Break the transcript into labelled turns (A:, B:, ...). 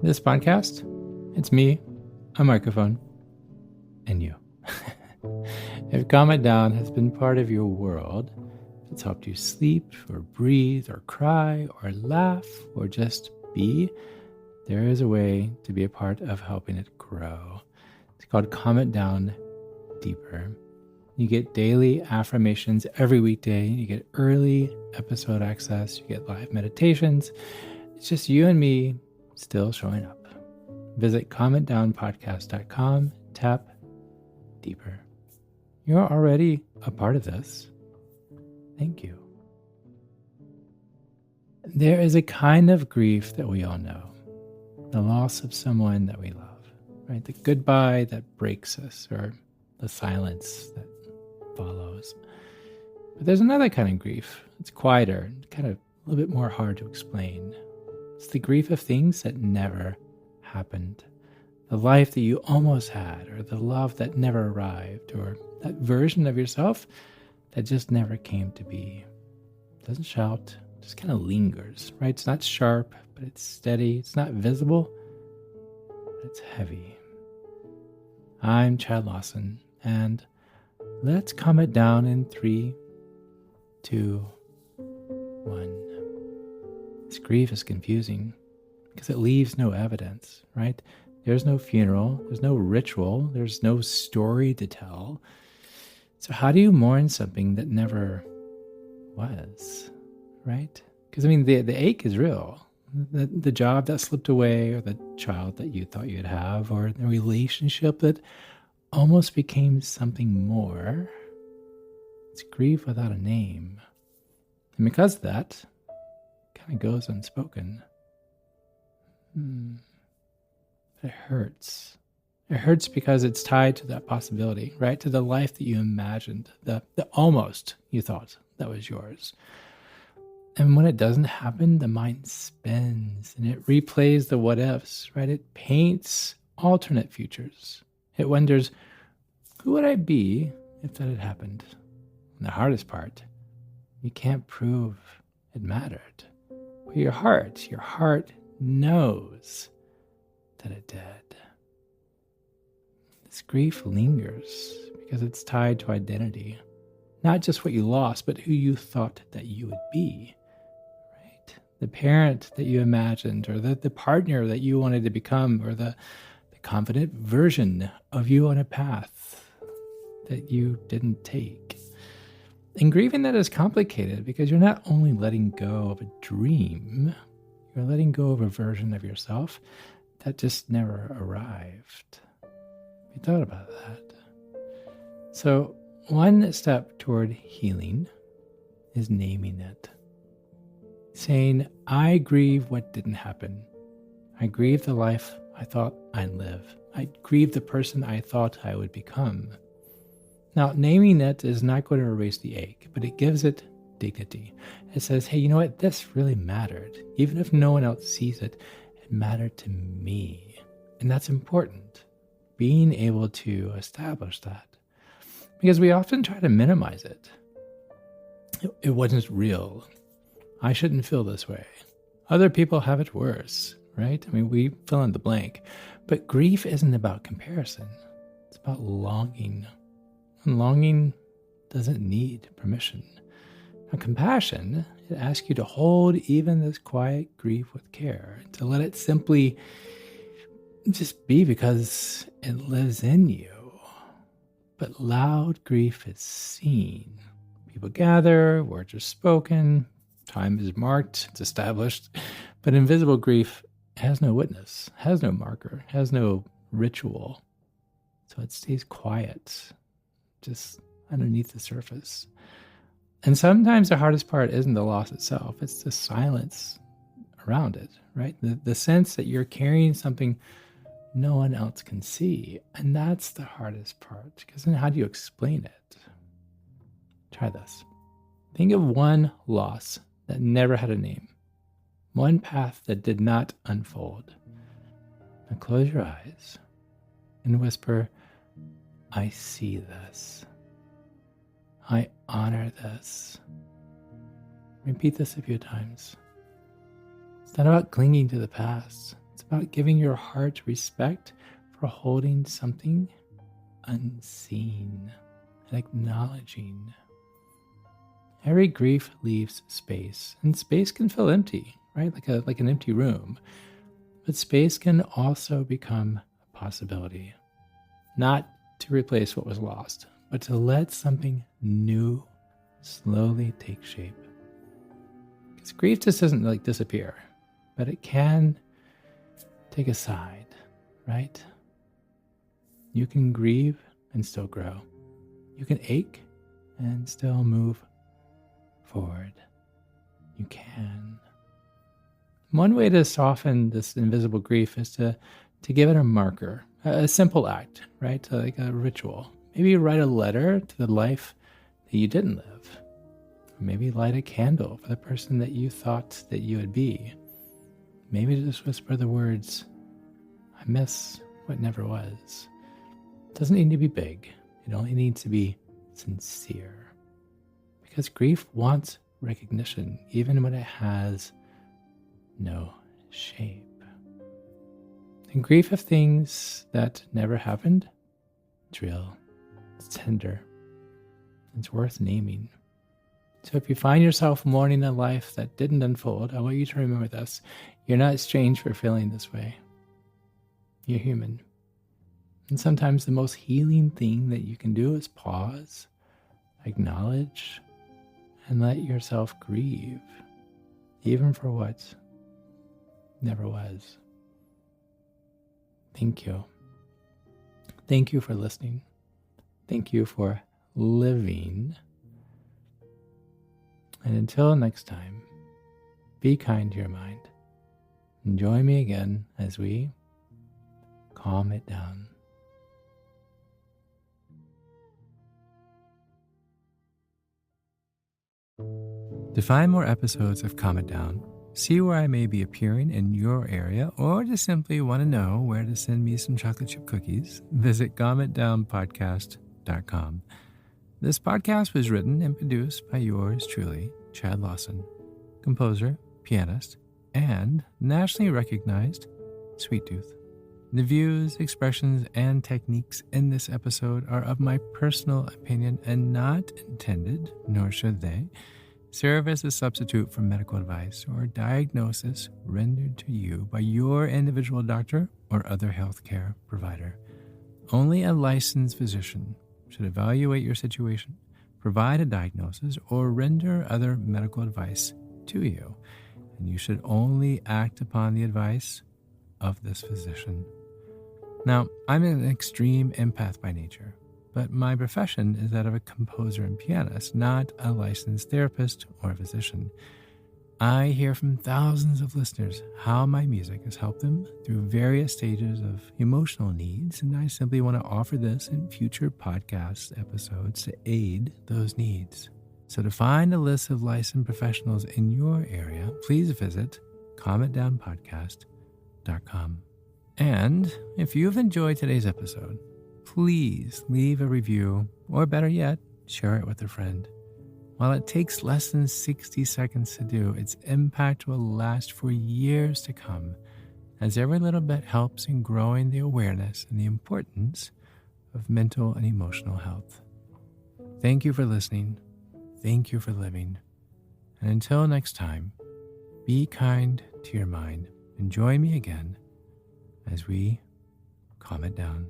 A: This podcast, it's me, a microphone, and you. If Calm Down has been part of your world, if it's helped you sleep or breathe or cry or laugh or just be, there is a way to be a part of helping it grow. It's called Calm Down Deeper. You get daily affirmations every weekday. You get early episode access. You get live meditations. It's just you and me still showing up. Visit calmdownpodcast.com, tap deeper. You're already a part of this. Thank you. There is a kind of grief that we all know. The loss of someone that we love, right? The goodbye that breaks us, or the silence that follows. But there's another kind of grief. It's quieter, kind of a little bit more hard to explain. It's the grief of things that never happened. The life that you almost had, or the love that never arrived, or that version of yourself that just never came to be. It doesn't shout, just kind of lingers, right? It's not sharp, but it's steady. It's not visible, but it's heavy. I'm Chad Lawson, and let's calm it down in 3, 2, 1. This grief is confusing because it leaves no evidence, right? There's no funeral, there's no ritual, there's no story to tell. So how do you mourn something that never was, right? Because the ache is real. The job that slipped away, or the child that you thought you'd have, or the relationship that almost became something more. It's grief without a name. And because of that, kind of goes unspoken. It hurts. It hurts because it's tied to that possibility, right? To the life that you imagined, the almost you thought that was yours. And when it doesn't happen, the mind spins and it replays the what ifs, right? It paints alternate futures. It wonders, who would I be if that had happened? And the hardest part, you can't prove it mattered. But your heart knows that it did. This grief lingers because it's tied to identity. Not just what you lost, but who you thought that you would be. Right? The parent that you imagined, or the partner that you wanted to become, or the confident version of you on a path that you didn't take. And grieving that is complicated because you're not only letting go of a dream, you're letting go of a version of yourself that just never arrived. You thought about that? So one step toward healing is naming it. Saying, I grieve what didn't happen. I grieve the life I thought I'd live. I grieve the person I thought I would become. Now, naming it is not going to erase the ache, but it gives it dignity. It says, hey, you know what? This really mattered. Even if no one else sees it, it mattered to me. And that's important. Being able to establish that. Because we often try to minimize it. It wasn't real. I shouldn't feel this way. Other people have it worse, right? We fill in the blank. But grief isn't about comparison. It's about longing. And longing doesn't need permission. Now, compassion, it asks you to hold even this quiet grief with care, to let it simply just be because it lives in you. But loud grief is seen. People gather, words are spoken, time is marked, it's established. But invisible grief has no witness, has no marker, has no ritual. So it stays quiet, just underneath the surface. And sometimes the hardest part isn't the loss itself, it's the silence around it, right? The sense that you're carrying something no one else can see. And that's the hardest part, because then how do you explain it? Try this. Think of one loss that never had a name, one path that did not unfold. Now close your eyes and whisper, I see this. I honor this. Repeat this a few times. It's not about clinging to the past. It's about giving your heart respect for holding something unseen and acknowledging. Every grief leaves space, and space can feel empty, right? Like an empty room. But space can also become a possibility, not to replace what was lost, but to let something new slowly take shape. Because grief just doesn't like disappear, but it can take a side, right? You can grieve and still grow. You can ache and still move forward. You can. One way to soften this invisible grief is to give it a marker, a simple act, right? Like a ritual. Maybe write a letter to the life that you didn't live. Or maybe light a candle for the person that you thought that you would be. Maybe just whisper the words, I miss what never was. It doesn't need to be big. It only needs to be sincere. Because grief wants recognition, even when it has no shape. And grief of things that never happened, it's real, it's tender, it's worth naming. So if you find yourself mourning a life that didn't unfold, I want you to remember this. You're not strange for feeling this way. You're human. And sometimes the most healing thing that you can do is pause, acknowledge, and let yourself grieve, even for what never was. Thank you. Thank you for listening. Thank you for living. And until next time, be kind to your mind. And join me again as we calm it down. To find more episodes of Calm It Down, see where I may be appearing in your area, or just simply want to know where to send me some chocolate chip cookies, visit calmitdownpodcast.com. This podcast was written and produced by yours truly, Chad Lawson, composer, pianist, and nationally recognized Sweet Tooth. The views, expressions, and techniques in this episode are of my personal opinion and not intended, nor should they, serve as a substitute for medical advice or diagnosis rendered to you by your individual doctor or other healthcare provider. Only a licensed physician should evaluate your situation, provide a diagnosis, or render other medical advice to you. And you should only act upon the advice of this physician. Now, I'm an extreme empath by nature, but my profession is that of a composer and pianist, not a licensed therapist or physician. I hear from thousands of listeners how my music has helped them through various stages of emotional needs, and I simply want to offer this in future podcast episodes to aid those needs. So to find a list of licensed professionals in your area, please visit calmitdownpodcast.com. And if you've enjoyed today's episode, please leave a review, or better yet, share it with a friend. While it takes less than 60 seconds to do, its impact will last for years to come, as every little bit helps in growing the awareness and the importance of mental and emotional health. Thank you for listening. Thank you for living. And until next time, be kind to your mind and join me again as we calm it down.